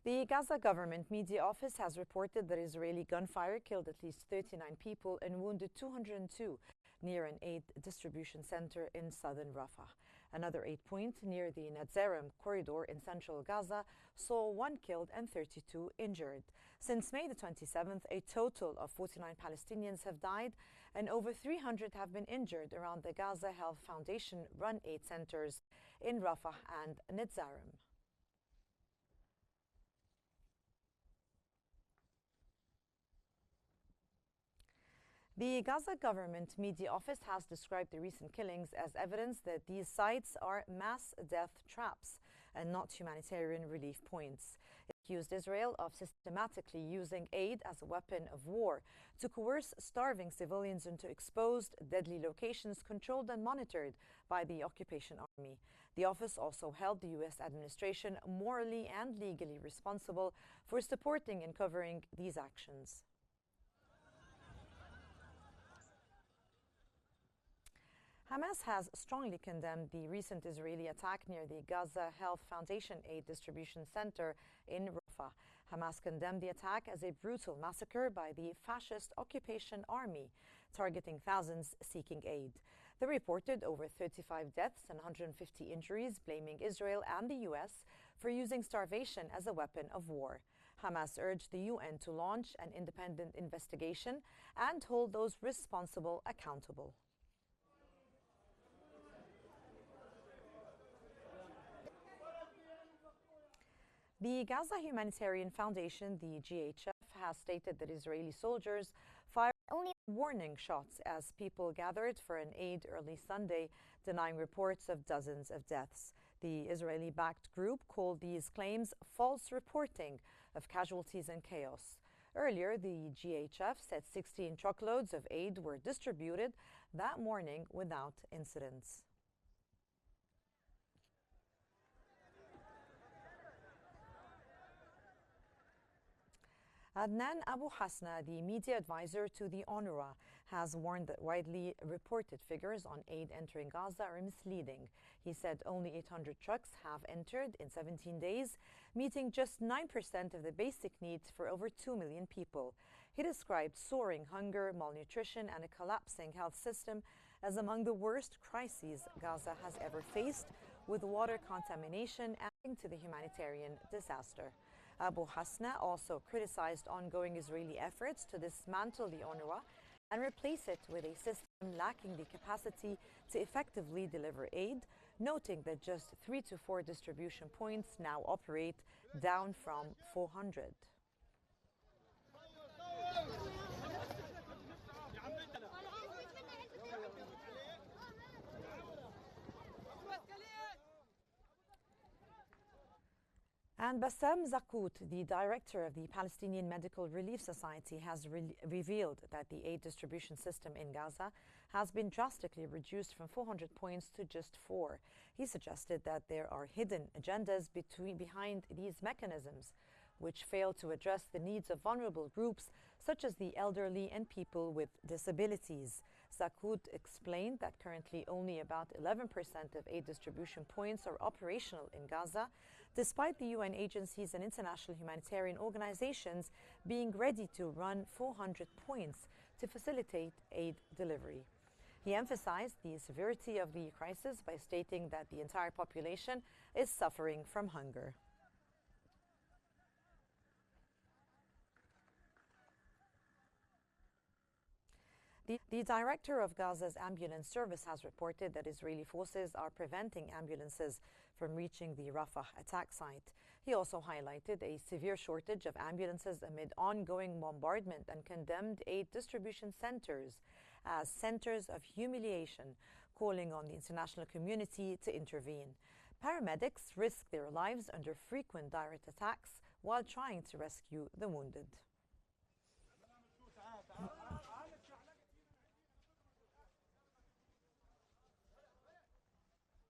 The Gaza government media office has reported that Israeli gunfire killed at least 39 people and wounded 202 near an aid distribution center in southern Rafah. Another 8-point near the Netzarim corridor in central Gaza saw 1 killed and 32 injured. Since May the 27th, a total of 49 Palestinians have died and over 300 have been injured around the Gaza Health Foundation-run aid centers in Rafah and Netzarim. The Gaza government media office has described the recent killings as evidence that these sites are mass death traps and not humanitarian relief points. It accused Israel of systematically using aid as a weapon of war to coerce starving civilians into exposed, deadly locations controlled and monitored by the occupation army. The office also held the U.S. administration morally and legally responsible for supporting and covering these actions. Hamas has strongly condemned the recent Israeli attack near the Gaza Health Foundation Aid Distribution Center in Rafah. Hamas condemned the attack as a brutal massacre by the fascist occupation army, targeting thousands seeking aid. They reported over 35 deaths and 150 injuries, blaming Israel and the U.S. for using starvation as a weapon of war. Hamas urged the UN to launch an independent investigation and hold those responsible accountable. The Gaza Humanitarian Foundation, the GHF, has stated that Israeli soldiers fired only warning shots as people gathered for an aid early Sunday, denying reports of dozens of deaths. The Israeli-backed group called these claims false reporting of casualties and chaos. Earlier, the GHF said 16 truckloads of aid were distributed that morning without incidents. Adnan Abu Hasna, the media advisor to the UNRWA, has warned that widely reported figures on aid entering Gaza are misleading. He said only 800 trucks have entered in 17 days, meeting just 9% of the basic needs for over 2 million people. He described soaring hunger, malnutrition, and a collapsing health system as among the worst crises Gaza has ever faced, with water contamination adding to the humanitarian disaster. Abu Hasna also criticized ongoing Israeli efforts to dismantle the UNRWA and replace it with a system lacking the capacity to effectively deliver aid, noting that just 3 to 4 distribution points now operate, down from 400. And Bassam Zakout, the director of the Palestinian Medical Relief Society, has revealed that the aid distribution system in Gaza has been drastically reduced from 400 points to just 4. He suggested that there are hidden agendas behind these mechanisms, which fail to address the needs of vulnerable groups such as the elderly and people with disabilities. Zakout explained that currently only about 11% of aid distribution points are operational in Gaza, despite the UN agencies and international humanitarian organizations being ready to run 400 points to facilitate aid delivery. He emphasized the severity of the crisis by stating that the entire population is suffering from hunger. The director of Gaza's ambulance service has reported that Israeli forces are preventing ambulances from reaching the Rafah attack site. He also highlighted a severe shortage of ambulances amid ongoing bombardment and condemned aid distribution centers as centers of humiliation, calling on the international community to intervene. Paramedics risk their lives under frequent direct attacks while trying to rescue the wounded.